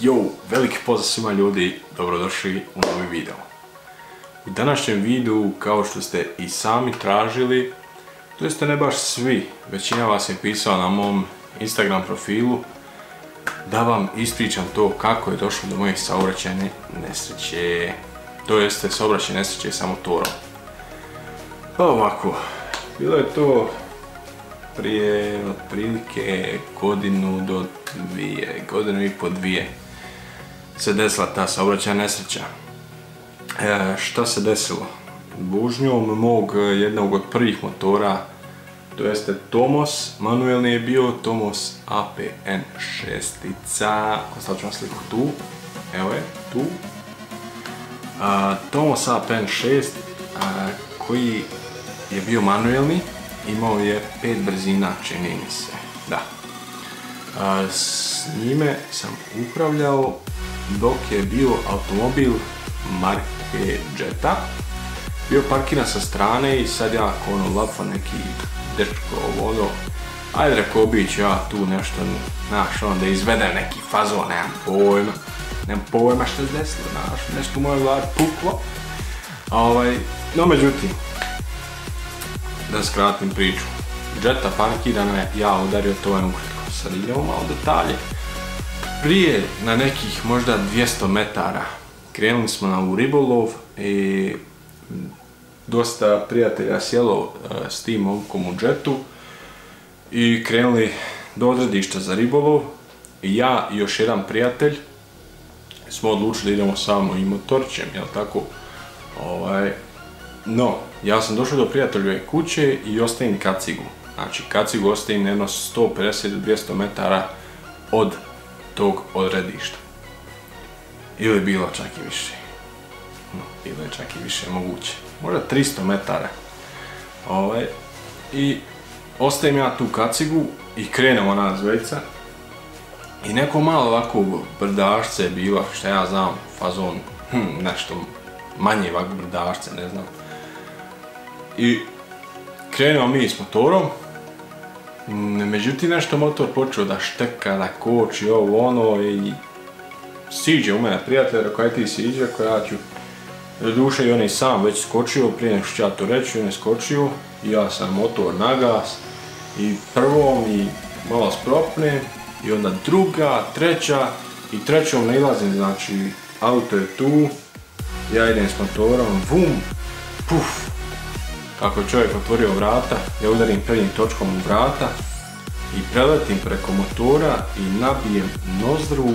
Jo, veliki pozdrav svima ljudi, dobrodošli u novi video. U današnjem videu, kao što ste i sami tražili, to jeste ne baš svi, većina vas je pisala na mom Instagram profilu, da vam ispričam to kako je došlo do mojih saobraćajne nesreće. To jeste saobraćajne nesreće sa motorom. Pa ovako, bilo je to prije otprilike godinu do dvije, godinu i po dvije se desila ta saobraćajna nesreća. Šta se desilo? Bužnjom mog jednog od prvih motora, to jeste Tomos, manuelni je bio Tomos APN 6, ostavit ću vam sliku tu, evo je, tu. Tomos APN 6 koji je bio manuelni, imao je 5 brzina, čini mi se, da. S njime sam upravljao dok je bio automobil marke Jetta. Bio parkiran sa strane i sad ja ako ono lafa neki dečko ono, ajde rekao obić ja tu nešto, znaš, onda izvedem neki fazon, nemam pojma što se desilo, znaš, nešto u mojoj glavi puklo. No međutim, da skratim priču, Jetta parkirana je, ja udario, to je ukratko. Sad idemo malo detalje. Prije na nekih možda 200 metara krenuli smo na ribolov i dosta prijatelja sjelo s tim momkom u Jettu i krenuli do odredišta za ribolov. I ja i još jedan prijatelj smo odlučili da idemo samo i motorčem, jel tako? No, ja sam došao do prijateljove kuće i ostavim kacigu. Znači, kacigu ostavim jedno 150 do 200 metara od tog odredišta. Ili bilo čak i više. No, bilo je čak i više moguće. Možda 300 metara. I ostavim ja tu kacigu i krenemo nas dvojica. I neko malo ovako brdašce je bilo, što ja znam, fazon, nešto manje ovako brdašce, ne znam. I krenemo mi s motorom, međutim nešto motor počeo da šteka, da koči, ovo ono i siđe u mene prijatelj, rekao aj ti siđe, rekao ja ću, doduše i on je sam već skočio, prije nego što ću ja to reći, on je skočio i ja sam motor na gas i prvom i malo spropnem i onda druga, treća i trećom nailazim, znači auto je tu, ja idem s motorom, vum, puf. Kako je čovjek otvorio vrata, ja udarim prednjim točkom u vrata i preletim preko motora i nabijem nozdru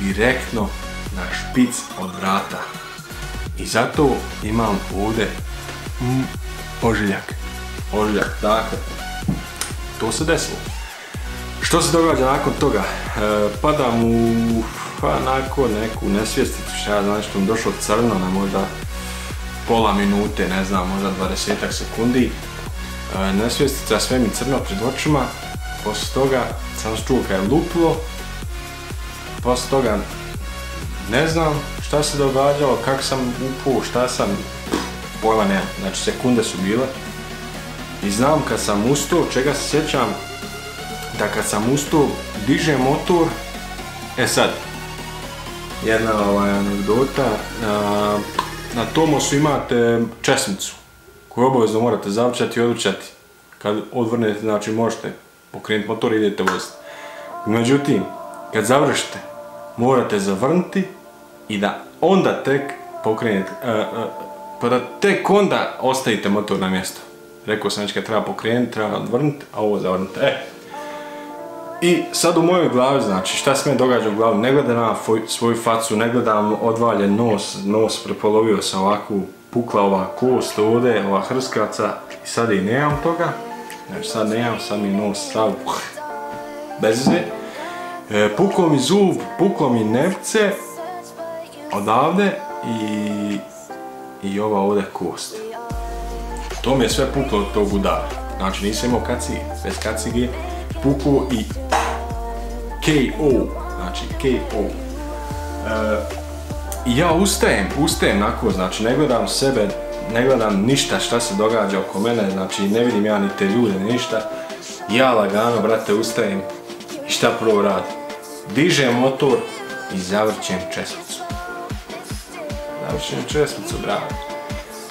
direktno na špic od vrata. I zato imam ovdje ožiljak. Dakle, to se desilo. Što se događa nakon toga? Padam u nakon neku nesvjesticu, što ja znam nešto mi došlo crno na možda pola minute, ne znam, možda 20 sekundi. Nesvjestica, sve mi crno pred očima, poslije toga sam čuo kad je lupilo, poslije toga ne znam šta se događalo, kako sam upao, šta sam, pojma nemam, znači sekunde su bile. I znam kad sam ustao, čega se sjećam, da kad sam ustao, dižem motor, sad, jedna anegdota, na Tomosu imate česmicu koju obavezno morate zavrčati i odvrčati. Kad odvrnete, znači možete pokrenuti motor i idete voziti. Međutim, kad završite, morate zavrnuti i da onda tek pokrenete, pa da tek onda ostavite motor na mjesto. Rekao sam već kad treba pokrenuti, treba odvrnuti, a ovo zavrnuti. I sad u mojoj glavi, znači šta se me događa u glavi, ne gledam na svoju facu, ne gledam odvaljen nos prepolovio sam ovakvu, pukla ova kost ovdje, ova hrskaca i sad i nemam toga, znači sad nemam, sad mi nos sav bez veze. Puklo mi zub, puklo mi nevce odavde i ova ovdje kost. To mi je sve puklo od tog udara, znači nisam imao kacige, bez kacige puklo i KO, znači KO. I ja ustajem nakon, znači ne gledam sebe, ne gledam ništa šta se događa oko mene, znači ne vidim ja ni te ljude, ništa. Ja lagano, brate, ustajem i šta prvo radim? Dižem motor i zavrćem česmicu. Zavrćem česmicu, bravo.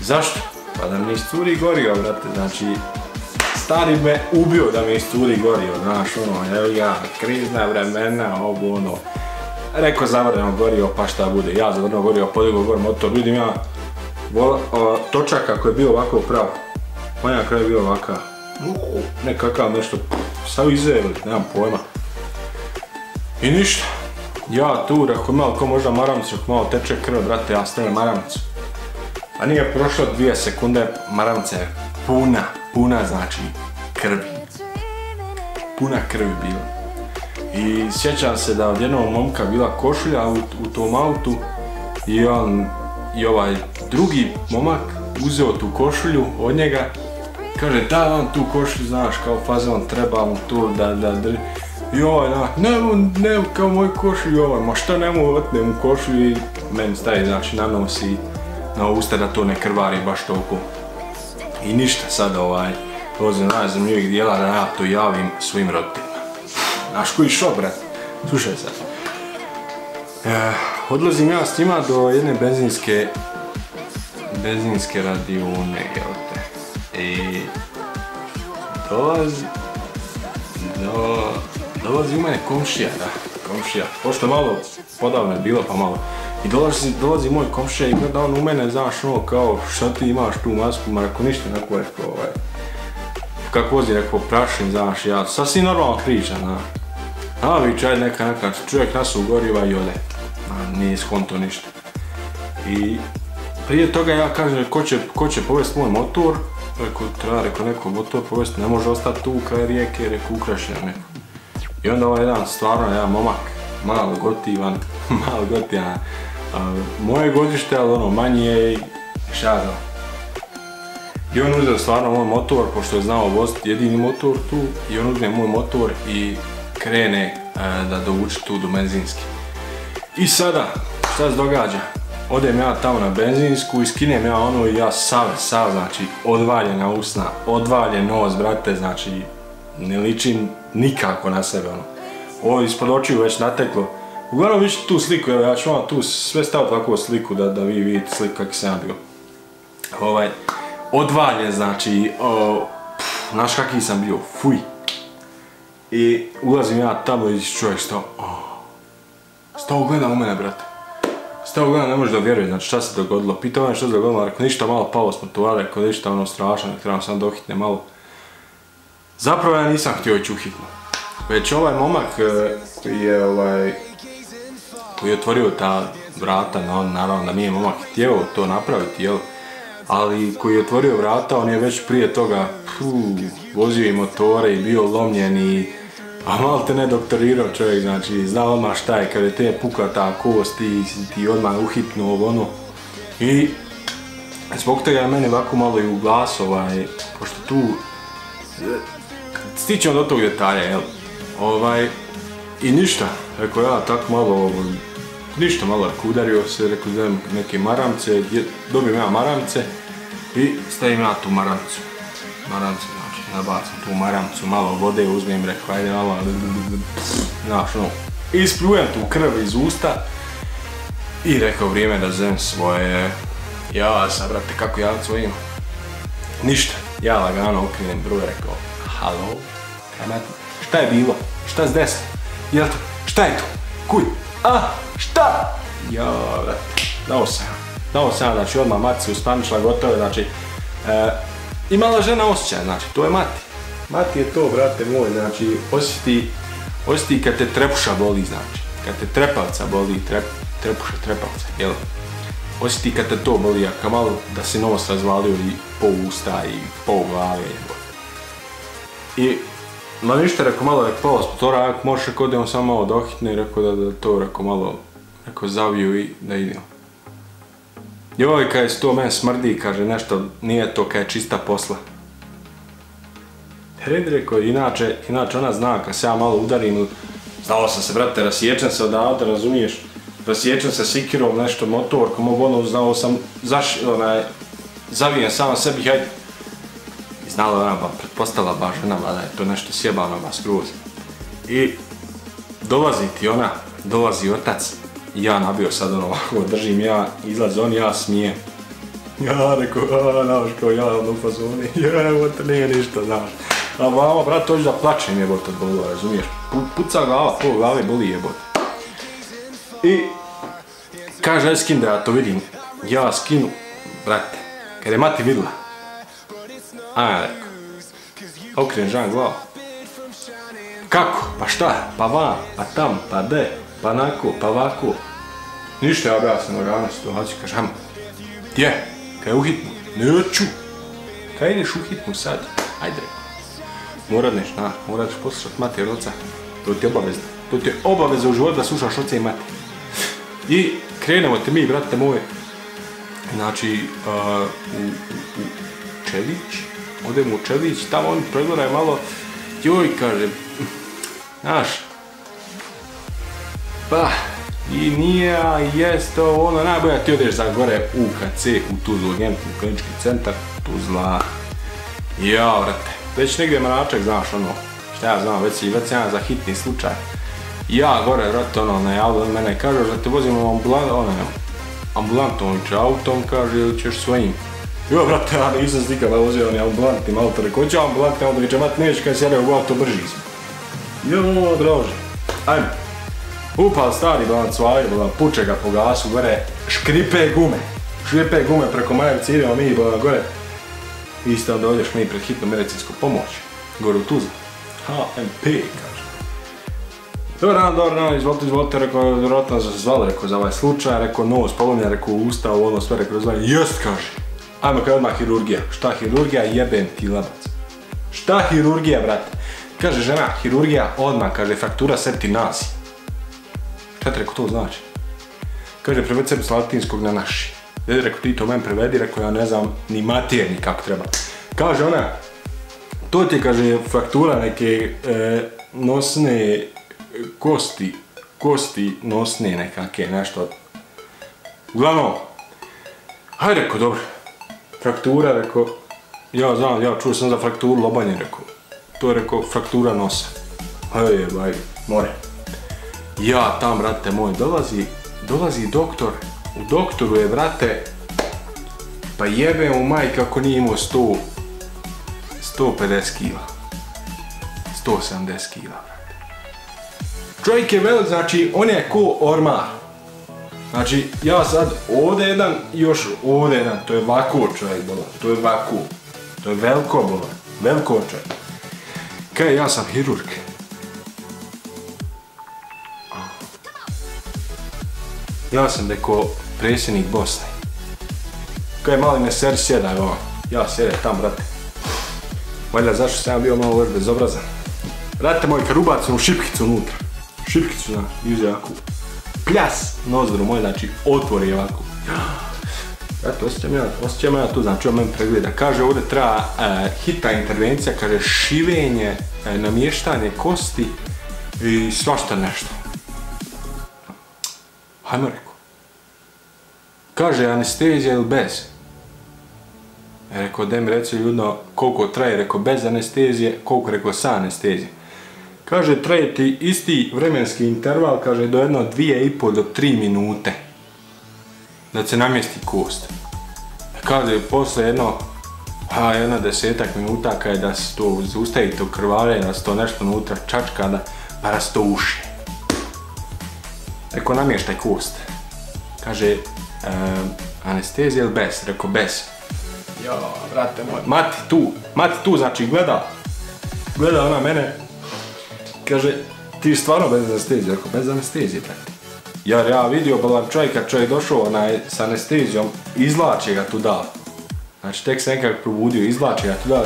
Zašto? Pa da mi iscuri gorio, brate, znači stari me ubio da mi iscuri gorio, znaš, ono, evo ja, krizna vremena, ovo, ono. Rekao zavrnemo gorio, pa šta bude, ja zavrnuo gorio, podigao gor motor, vidim ja, točak ako je bio ovako pravo, manja kraj je bio ovakav, nekakav nešto, stav izveli, nemam pojma. I ništa, ja tu, rekao malo ko možda maramcu, malo teče krv, brate, ja stavim maramcu. A nije prošlo 2 sekunde, maramca je puna znači krvi. Puna krvi bila. I sjećam se da od jednog momka bila košulja u tom autu i ovaj drugi momak uzeo tu košulju od njega. Kaže, daj vam tu košulju, znaš, kao fazon, treba mu tu da i ovaj, ne, kao moj košulju, ovaj, ma šta nemo otnem u košulju i meni staje, znači, nanosi na usta da to ne krvari baš toliko. I ništa sada dolazi najzanimljivih dijela da ja to javim svojim roditeljima. Znaš koji šok, brat? Slušaj sad. Odlazim ja s njima do jedne benzinske radione, jel te? I dolazi u mene komšija, pošto malo podavno je bilo pa malo. I dolazi moj komšija i gleda on u mene, znaš, ono kao šta ti imaš tu masku, ma rekao ništa, neko rekao kako vozi, rekao prašim, znaš, ja sasvim normalno kričam, znaš. A vičaj neka čovjek nasu goriva i ode, nije skonto ništa. I prije toga ja kažem ko će povesti moj motor, rekao neko motor povesti, ne može ostati tu kraj rijeke, rekao ukrašen neko. I onda ovaj jedan stvarno, jedan momak, malo gotivan, moje godište, ali ono manje je i šarno. I on uzeo stvarno moj motor, pošto je znao voziti jedini motor tu, i on uzme moj motor i krene da dovuče tu do benzinske. I sada, šta se događa? Odem ja tamo na benzinsku i skinem ja ono i ja sav, znači odvaljena usna, odvaljen nos, brate, znači ne ličim nikako na sebe, ono. Ovo ispod očiju već nateklo. Uglavnom vi ćete tu sliku, evo ja ću vam tu sve staviti ovakvu sliku da vi vidite sliku kako sam ja bio. Odvaljen, znači, znaš kakvi sam bio, fuj. I ulazim ja tamo i čovjek stao gleda u mene, brate. Stao gleda, ne može da vjeruje, znači šta se dogodilo. Pitao me što se dogodilo, rekao ništa, malo palo smo tu, rekao ništa ono strašno, trebam sam dohitne malo. Zapravo ja nisam htio ići u hitnu. Već ovaj momak koji je otvorio ta vrata, naravno da nije momak htio to napraviti, jel? Ali koji je otvorio vrata, on je već prije toga vozio i motore i bio lomljen a malo te ne doktorirao čovjek, znači zna odmah šta je, kada te puka ta kost ti odmah uhitnu ovo ono. I zbog toga je meni ovako malo i u glas, pošto tu stićemo do tog detalja, jel? I ništa, rekao ja tako malo, ništa malo udario se, rekao dajem neke maramce, dobijem ja maramce i stavim ja tu maramcu. Maramce, znači, nabacam tu maramcu, malo vode uzmem, rekao ajde malo, znaš ono, ispljujem tu krv iz usta i rekao vrijeme da zovem svoje, ja sam, brate, kako javiti svojim? Ništa, ja lagano okrenem broj, rekao, halo, šta je bilo? Šta se desilo? Jel to? Šta je to? Kuj? Šta? Jao, brate, dao sam, znači odmah mati se uspaničila, gotovo, znači, imala žena osjećaj, znači, to je mati. Mati je to, brate moj, znači, osjeti kad te trepuša boli, znači, kad te trepavca boli, trepavca, jel? Osjeti kad te to boli, a kao malo da si nos razvalio i po usta i po glave, jel? I ma ništa, rekao malo je palo s motora, ako možeš, rekao da on samo malo dohitne i rekao da to, rekao malo, rekao zaviju i da idemo. Joj, kaj se to meni smrdi, kaže nešto, nije to kaj je čista posla. Red, rekao, inače ona zna, kad se ja malo udarim, znao sam se, brate, rasječem se odavde, razumiješ? Rasječem se sikirom, nešto, motorkom, ono, znao sam, zavijem sam sebi, hajde. I znala ona, pretpostavila baš žena, da je to nešto sjebano, ba skroz. I dolazi ti ona, dolazi otac, ja nabio sad ono ovako, držim ja, izlazi on, ja smijem. Ja rekao, znaš kao ja u fazoni, evo te nije ništa, znaš. A mama, brat, tođu da plačem jebote od bolova, razumiješ? Puca glava, pol glave boli jebote. I kaže, aj skin da ja to vidim. Ja skinu, brate, kad je mati vidla. A ja rekao, okrenem žan glavu. Kako? Pa šta? Pa van, pa tam, pa de, pa nako, pa ovako. Ništa ja objasnim organa situaciju, kaže, ajmo. Gdje? Kaj je uhitnu? Neću. Kaj ideš uhitnu sad? Ajde rekao. Morat ćeš poslušat mati od oca. To ti je obavezno. To ti je obaveza u životu da slušaš oca i mati. I krenemo te mi, brate moje, znači u Čelić. Odemo u Čelić, tamo oni pregledaju malo. Joj, kaže, znaš, pa, i nije, a jest to ono, najbolje ti odeš za gore u UKC, u Tuzlu, urgentni klinički centar, Tuzla. Ja, vrate, već negdje mračak, znaš, ono, šta ja znam, već sam ja za hitni slučaj. Ja gore, vrate, ono, najavljaju od mene, kaže da te vozimo ambulantom, ili autom, kaže, ili ćeš svojim. Jo, brate, ja nisam se nikada vozio ni ambulantnim auto, rekao, će ambulantnim auto, viće, mat neće kad sjede u auto, brži smo. Jo, drože, ajme. Upal stari balan cvaje, puče ga po gasu, gore, škripe gume preko Majevice, idemo mi gore. Isto onda dođeš mi pred hitnu medicinsku pomoć, gore u Tuzla. HMP, kaže. Dobar dan, izvolite, rekao, vjerojatno se zvali, rekao, za ovaj slučaj, rekao, nos polomljen, rekao, ustav, ono sve, rekao, zvali, jest, kaže. Ajmo kaj odmah hirurgija. Šta hirurgija? Jebem ti labac. Šta hirurgija, brate? Kaže žena, hirurgija odmah, kaže, fraktura septinasi. Šta ti rekao to znači? Kaže, prevedi sebi s latinskog na naši. Dede, rekao, ti to men prevedi, rekao, ja ne znam ni materni kako treba. Kaže ona, to ti je, kaže, fraktura neke nosne kosti nosne nekake, nešto. Uglavnom, hajde, rekao, dobro. Fraktura, rekao, ja znam, ja čuo sam za frakturu lobanje, rekao. To je, rekao, fraktura nosa. Hej, baj, more. Ja tam, brate moj, dolazi doktor. U doktoru je, brate, pa jebe mu majka ako nije imao 150 kila. 170 kila, brate. Čovjek je velik, znači, on je ko ormar. Znači, ja sad ovdje jedan, još ovdje jedan, to je ovako čovjek bolan, to je ovako. To je veliko bolan, veliko čovjek. Kaj, ja sam hirurg. Ja sam, rekao, predsjednik Bosne. Kaj, mali me seri, sjedaj ovo. Ja sjedaj tam, brate. Valjda, zašto sam ja bio malo još bezobrazan. Brate moj, kad ubacim u šipkicu unutra. Šipkicu, znaš, iđe ovako. Pljas nozdru moj, znači otvori ovako. Eto, osjećam ja tu, znači on meni pregleda. Kaže, ovdje treba hitna intervencija, kaže šivenje, namještanje kosti i svašta nešto. Hajmo, rekao. Kaže, anestezija ili bez? Rekao, daj mi reci ljudno koliko traje, rekao, bez anestezije, koliko, rekao, sa anestezije. Kaže, traje ti isti vremenski interval, kaže, do jedno 2,5 do 3 minute da se namjesti kost. Kaže, posle jedno 10 minuta kada da se to zaustavite u krvare, da se to nešto unutra čačka, pa da se to uši. Rekao, namještaj kost. Kaže, anestezija ili bez? Rekao, bez. Jo, brate moj, mati tu, znači gleda ona mene. Kaže, ti stvarno bez anestezije? Rekao, bez anestezije, brate. Jer ja vidio bolan čovjek, kad čovjek došao s anestezijom, izvlače ga tu dal. Znači, tek se nekako probudio, izvlače ga tu dal.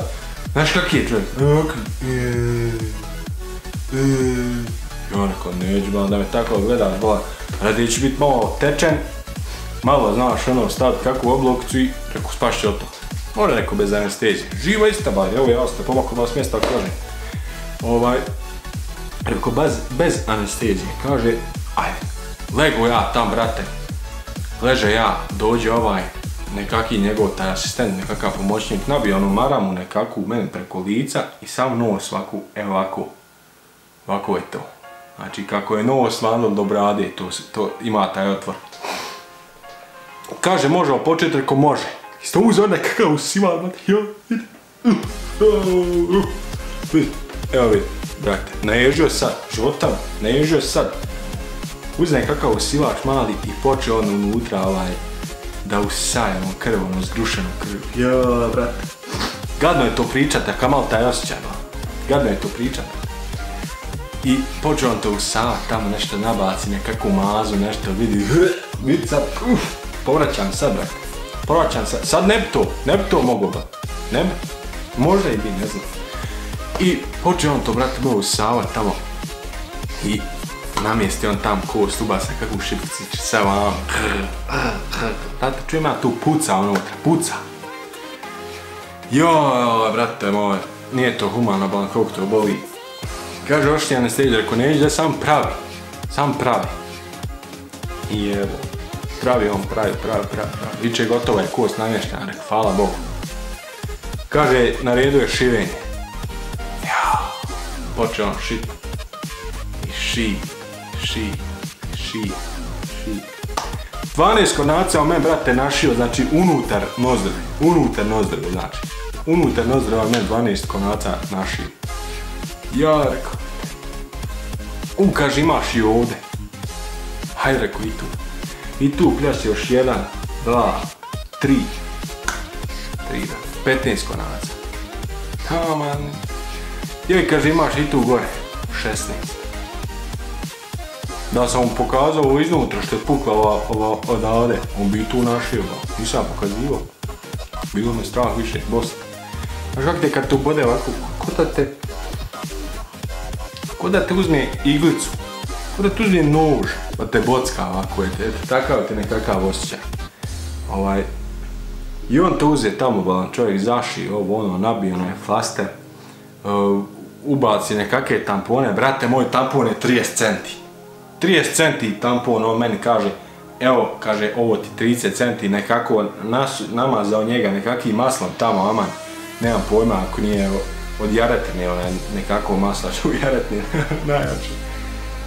Znaš kak je čovjek? Ja rekao, neću bolan da me tako gledaš, bolan. Radi će biti malo tečen, malo, znaš, ono, staviti kakvu oblokcu i rekao, spašće od to. Mora, rekao, bez anestezije. Živo ista, bar, evo ja ostaje, pomako malo smjesta ako kažem. Rekao, bez anestezije. Kaže, ajde, lego ja tam, brate. Leže ja, dođe ovaj nekakvi njegov taj asistent, nekakav pomoćnik, nabije onu maramu nekakvu meni preko lica i sam nos ovako, evo ovako. Ovako je to. Znači kako je nos vandom do brade, to ima taj otvor. Kaže možemo početi, reko može. Isto uzeo nekakav usivar, brate, evo vidi, brate, naježio sad, životan, naježio sad. Uzme nekakav usivač mali i počeo on unutra da usaje ono krv, ono zgrušenu krv. Ja, brate. Gadno je to pričat, a kamal taj osjećaj, gadno je to pričat. I počeo on to usavat, tamo nešto nabaci, nekakvu mazu, nešto vidi sad, povraćam sad, brate. Povraćam sad, sad ne bi to mogao, brate. Ne bi, možda i bi, ne znam. I počeo on to, brate, moj usavat tamo. I namjesti on tam kost, ubaca kakvu šipcić, sve vam. Brate, čujem ja tu puca unutra, puca. Joj, brate moj, nije to humano, balan, koliko to boli. Kaže, ošli anesteziju, reko neći da sam pravi. I evo, pravi. Viče, gotova je kost namještena, reko, hvala Bogu. Kaže, na redu je šivenje. Počeo on šit. I ši. 12 konaca on me, brate, našio, znači unutar nozdrve, znači. Unutar nozdrve on me 12 konaca našio. Ja rekao, kaže, imaš i ovdje. Hajde, rekao, i tu pljači još 1, 2, 3, 15 konaca. Taman. Joj, kaže, imaš i tu gore 16. Da sam mu pokazao ovo iznutra što je pukla ova odavde, on bi tu našio, nisam pokazivao. Bilo me strah više, bosta. Znaš kako te kad to bode ovako, ko da te uzme iglicu, ko da te uzme nož, pa te bocka ovako, takav te nekakav osjećaj. I on to uze tamo, balan, čovjek zaši, nabije onaj flaster, ubaci nekakve tampone, brate moj, tampon je 30 centi. 30 centi tampon, on meni kaže, evo, kaže, ovo ti 30 centi, nekako namazao njega nekakvim maslom tamo, aman, nemam pojma ako nije od jaretine, nekako masla što u jaretine, najjače.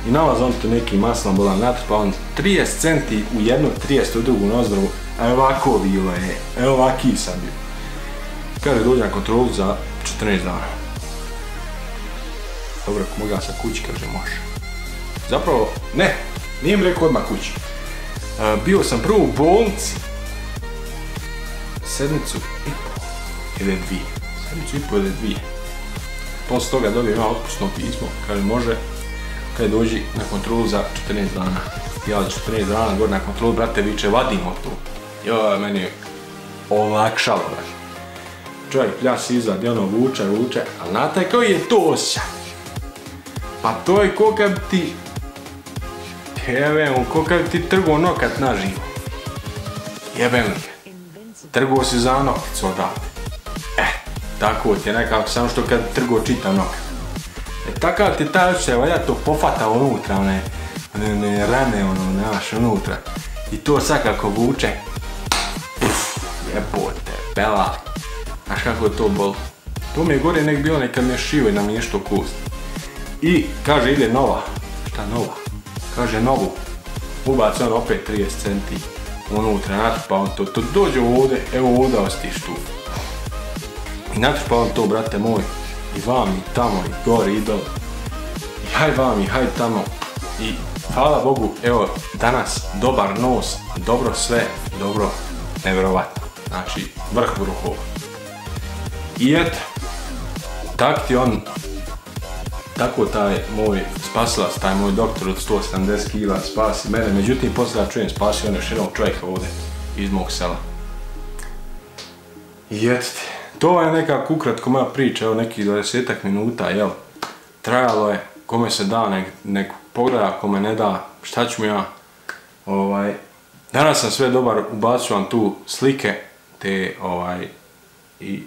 I namazao on to nekim maslom, bolan natrpa, on 30 centi u jednu, 30 u drugu nozdrovu, a ovako bilo je, evo ovaki sam bio. Kaže, dođe na kontrolu za 14 dana. Dobro, ako mogu ja sa kući, kaže, može. Zapravo, ne, nije mi rekao odmah kući. Bio sam prvo u bolnici. Sedmicu i pol ili 2. Sedmicu i pol ili 2. Posle toga dobio ima otpusno pismo, kaže, može, kada dođi na kontrolu za 14 dana. Ja za 14 dana gore na kontrolu, brate, viče, vadimo to. Joj, meni je olakšalo, brate. Čovjek pljaš izvadi, ono vuče, ali znate koji je to osjećaj? Pa to je ko kad ti, ko kad ti trgo nokat naživo. Jebem li. Trgo si za nokicu odavde. Tako ti je nekako, samo što kad trgo čitav nokat. Takav ti taj osjećaj, valja to pofata unutra, one rane, naš, unutra. I to sad kako vuče. Jebote, bela. Znaš kako je to bol? To mi je gore nek bilo nekad me šivo i namješto kost. I kaže ide nova. Šta nova? Kaže novu. Ubaci on opet 30 centi unutra, natrpa on to. To dođe ovdje, evo ovdje ostiš tu. I natrpa on to, brate moj. I vam, i tamo, i gore, i dole. I haj vam, i haj tamo. I hvala Bogu, evo danas dobar nos, dobro sve, dobro, nevjerovatno. Znači, vrh vrhova. I eto, tak ti on, tako taj moj spasilac, taj moj doktor od 170 kila spasi mene, međutim poslije ja čujem spasio on još jednog čovjeka ovdje iz mog sela. I eto ti, to je nekako ukratko moja priča, evo nekih 20 minuta, jel, trajalo je, kome se da, nek pogleda, kome ne da, šta ću mu ja, danas sam sve dobar, ubacio vam tu slike, te, i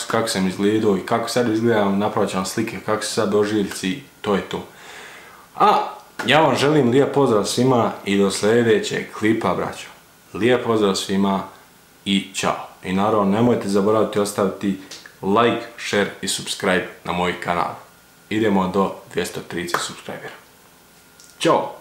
kako sam izgledao i kako sad izgledam, napravit ću vam slike, kako se sad doživljci, to je to. A ja vam želim lijep pozdrav svima i do sljedećeg klipa, braćo. Lijep pozdrav svima i čao. I naravno nemojte zaboraviti ostaviti like, share i subscribe na moj kanal. idemo do 230 subscribera. Ćao!